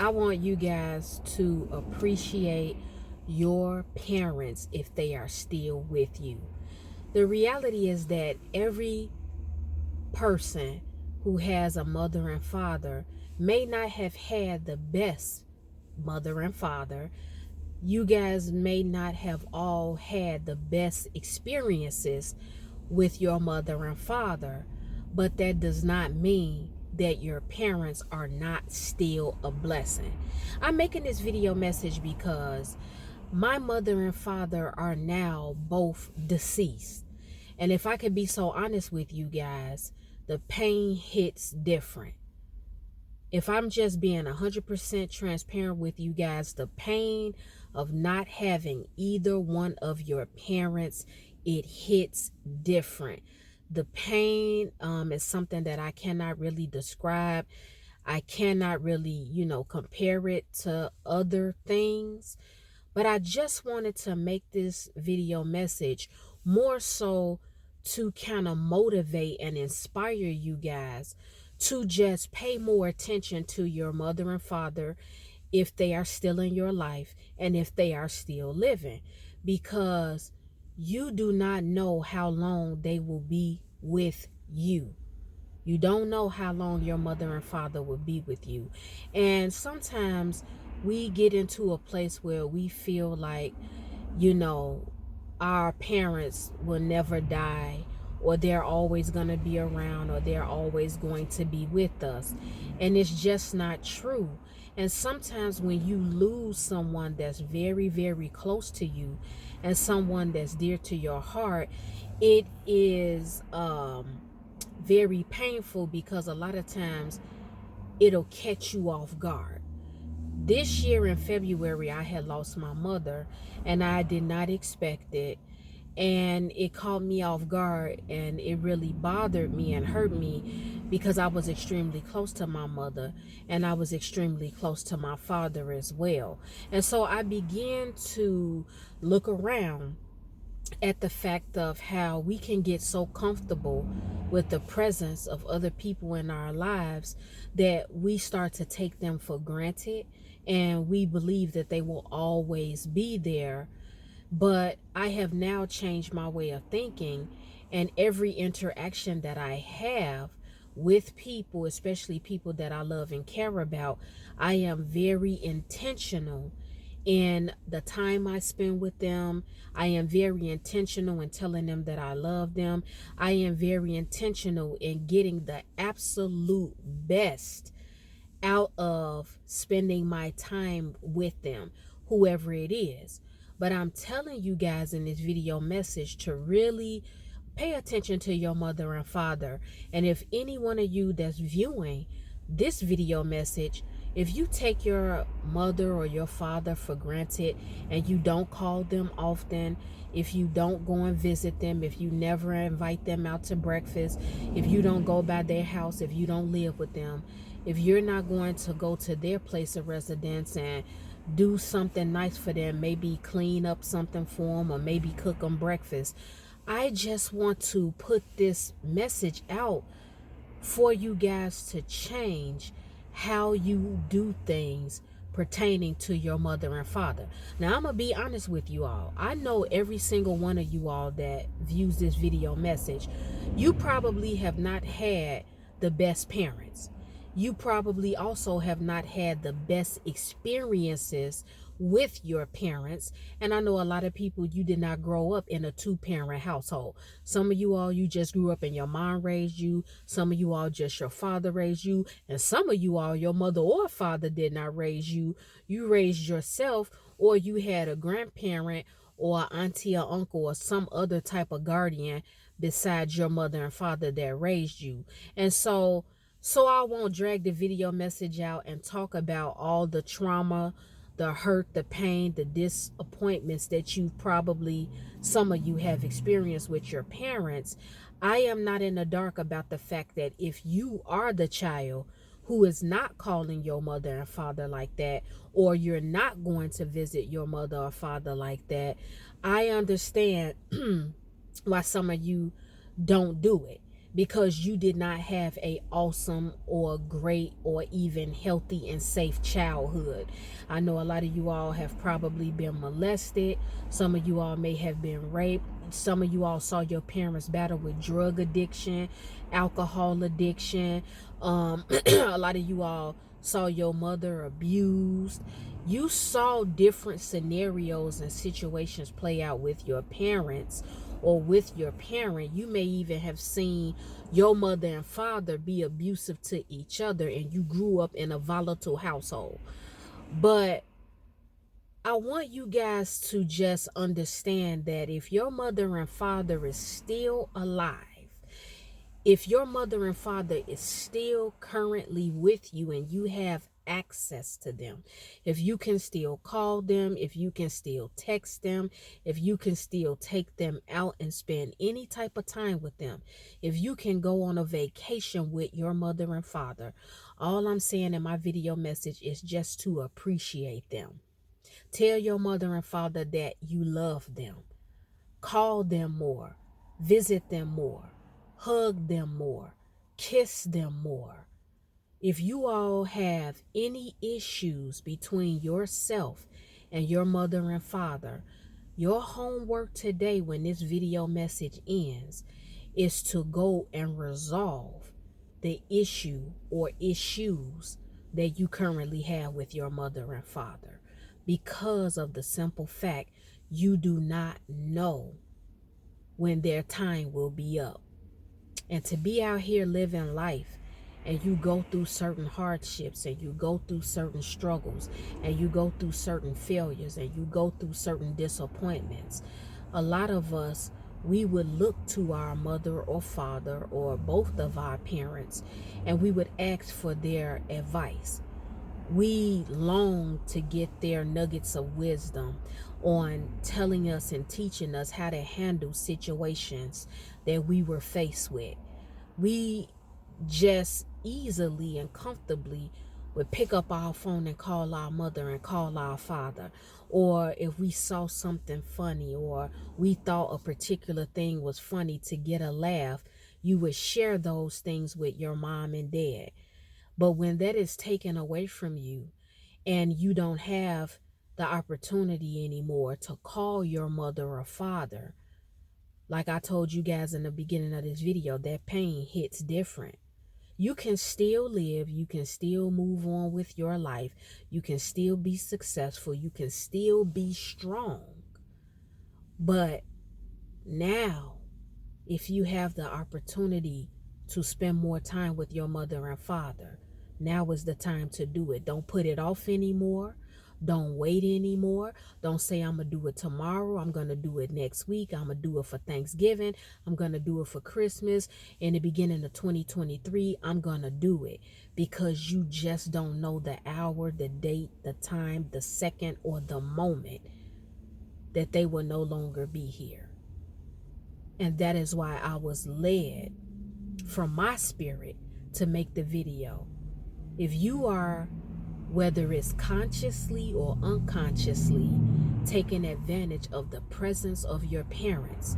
I want you guys to appreciate your parents if they are still with you. The reality is that every person who has a mother and father may not have had the best mother and father. You guys may not have all had the best experiences with your mother and father, but that does not mean that your parents are not still a blessing. I'm making this video message because my mother and father are now both deceased. And if I could be so honest with you guys, the pain hits different. If I'm just being 100% transparent with you guys, the pain of not having either one of your parents, it hits different. The pain is something that I cannot really describe. I cannot really, compare it to other things. But I just wanted to make this video message more so to kind of motivate and inspire you guys to just pay more attention to your mother and father if they are still in your life and if they are still living, because you do not know how long they will be with you. You don't know how long your mother and father will be with you. And sometimes we get into a place where we feel like, you know, our parents will never die, or they're always going to be around, or they're always going to be with us. And it's just not true. And sometimes when you lose someone that's very, very close to you and someone that's dear to your heart, it is very painful, because a lot of times it'll catch you off guard. This year in February, I had lost my mother, and I did not expect it. And it caught me off guard, and it really bothered me and hurt me, because I was extremely close to my mother, and I was extremely close to my father as well. And so I began to look around at the fact of how we can get so comfortable with the presence of other people in our lives that we start to take them for granted, and we believe that they will always be there. But I have now changed my way of thinking, and every interaction that I have with people, especially people that I love and care about, I am very intentional in the time I spend with them. I am very intentional in telling them that I love them. I am very intentional in getting the absolute best out of spending my time with them, whoever it is. But I'm telling you guys in this video message to really pay attention to your mother and father. And if any one of you that's viewing this video message, if you take your mother or your father for granted and you don't call them often, if you don't go and visit them, if you never invite them out to breakfast, if you don't go by their house, if you don't live with them, if you're not going to go to their place of residence and do something nice for them, maybe clean up something for them, or maybe cook them breakfast, I just want to put this message out for you guys to change how you do things pertaining to your mother and father. Now, I'm going to be honest with you all. I know every single one of you all that views this video message, you probably have not had the best parents. You probably also have not had the best experiences with your parents. And I know a lot of people, you did not grow up in a two-parent household. Some of you all, you just grew up and your mom raised you. Some of you all, just your father raised you. And some of you all, your mother or father did not raise you. You raised yourself, or you had a grandparent or auntie or uncle or some other type of guardian besides your mother and father that raised you. And so I won't drag the video message out and talk about all the trauma, the hurt, the pain, the disappointments that you probably, some of you have experienced with your parents. I am not in the dark about the fact that if you are the child who is not calling your mother and father like that, or you're not going to visit your mother or father like that, I understand why some of you don't do it. because you did not have a awesome or great or even healthy and safe childhood. I know a lot of you all have probably been molested. Some of you all may have been raped. Some of you all saw your parents battle with drug addiction, alcohol addiction. A lot of you all saw your mother abused. You saw different scenarios and situations play out with your parents or with your parent. You may even have seen your mother and father be abusive to each other, and you grew up in a volatile household. But I want you guys to just understand that if your mother and father is still alive, if your mother and father is still currently with you and you have access to them, if you can still call them, if you can still text them, if you can still take them out and spend any type of time with them, if you can go on a vacation with your mother and father, all I'm saying in my video message is just to appreciate them. Tell your mother and father that you love them. Call them more. Visit them more. Hug them more. Kiss them more. If you all have any issues between yourself and your mother and father, your homework today when this video message ends is to go and resolve the issue or issues that you currently have with your mother and father, because of the simple fact you do not know when their time will be up. And to be out here living life and you go through certain hardships and you go through certain struggles and you go through certain failures and you go through certain disappointments, a lot of us, we would look to our mother or father or both of our parents and we would ask for their advice. We long to get their nuggets of wisdom on telling us and teaching us how to handle situations that we were faced with. We just easily and comfortably would pick up our phone and call our mother and call our father. Or if we saw something funny or we thought a particular thing was funny to get a laugh, you would share those things with your mom and dad. But when that is taken away from you and you don't have the opportunity anymore to call your mother or father, like I told you guys in the beginning of this video, that pain hits different. You can still live, you can still move on with your life, you can still be successful, you can still be strong. But now, if you have the opportunity to spend more time with your mother and father, now is the time to do it. Don't put it off anymore. Don't wait anymore. Don't say, I'm going to do it tomorrow. I'm going to do it next week. I'm going to do it for Thanksgiving. I'm going to do it for Christmas. In the beginning of 2023, I'm going to do it, because you just don't know the hour, the date, the time, the second, or the moment that they will no longer be here. And that is why I was led from my spirit to make the video. If you are, whether it's consciously or unconsciously, taking advantage of the presence of your parents,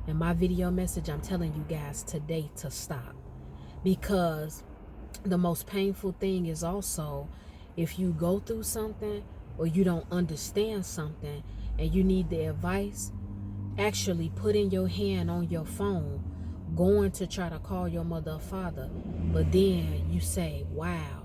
in my video message, I'm telling you guys today to stop. Because the most painful thing is also, if you go through something or you don't understand something and you need the advice, actually putting your hand on your phone, going to try to call your mother or father, but then you say, wow,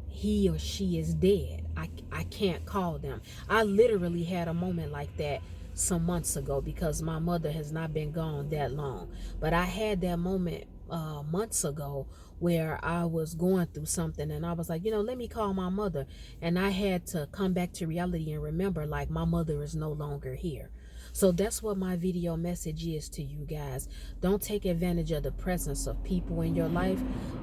he or she is dead. I can't call them. I literally had a moment like that some months ago, because my mother has not been gone that long. But I had that moment months ago where I was going through something and I was like, let me call my mother. And I had to come back to reality and remember, like, my mother is no longer here. So that's what my video message is to you guys. Don't take advantage of the presence of people in your life.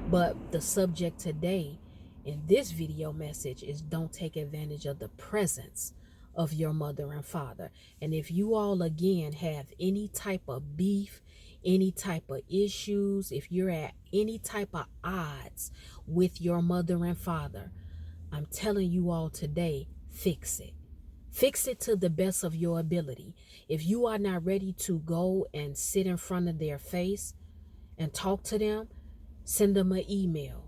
But the subject today in this video message is, don't take advantage of the presence of your mother and father. And if you all, again, have any type of beef, any type of issues, if you're at any type of odds with your mother and father, I'm telling you all today, fix it. Fix it to the best of your ability. If you are not ready to go and sit in front of their face and talk to them, send them an email,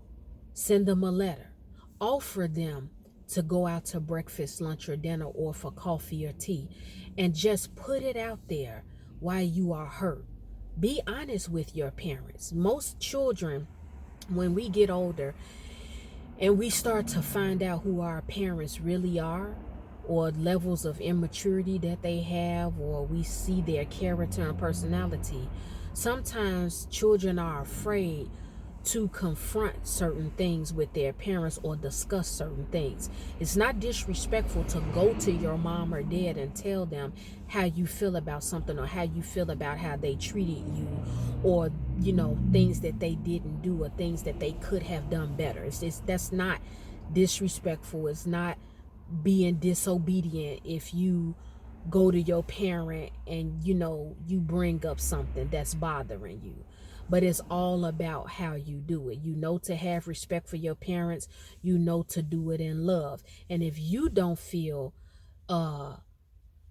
send them a letter, offer them to go out to breakfast, lunch, or dinner, or for coffee or tea, and just put it out there while you are hurt. Be honest with your parents. Most children, when we get older and we start to find out who our parents really are, or levels of immaturity that they have, or we see their character and personality, sometimes children are afraid to confront certain things with their parents or discuss certain things. It's not disrespectful to go to your mom or dad and tell them how you feel about something, or how you feel about how they treated you, or things that they didn't do, or things that they could have done better. That's not disrespectful. It's not being disobedient if you go to your parent and you bring up something that's bothering you. But it's all about how you do it. To have respect for your parents, to do it in love. And if you don't feel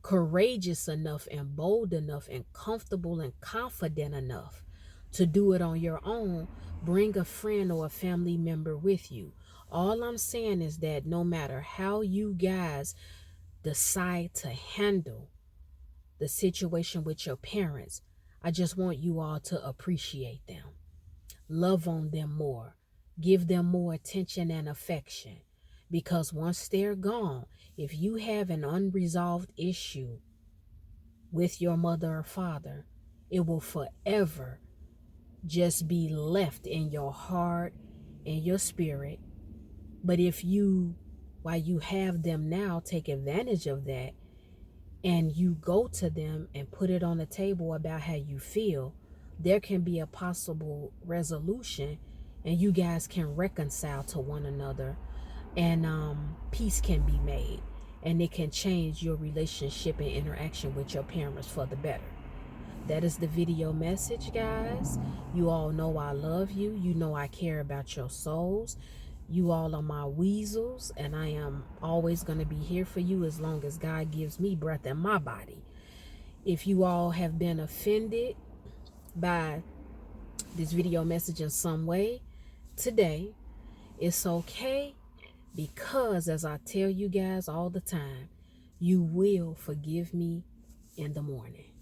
courageous enough and bold enough and comfortable and confident enough to do it on your own, bring a friend or a family member with you. All I'm saying is that no matter how you guys decide to handle the situation with your parents, I just want you all to appreciate them. Love on them more. Give them more attention and affection. Because once they're gone, if you have an unresolved issue with your mother or father, it will forever just be left in your heart and your spirit. But if you, while you have them now, take advantage of that, and you go to them and put it on the table about how you feel, there can be a possible resolution, and you guys can reconcile to one another, and peace can be made, and it can change your relationship and interaction with your parents for the better. That is the video message, guys. You all know I love you. You know I care about your souls. You all are my weasels, and I am always going to be here for you as long as God gives me breath in my body. If you all have been offended by this video message in some way today, it's okay, because as I tell you guys all the time, you will forgive me in the morning.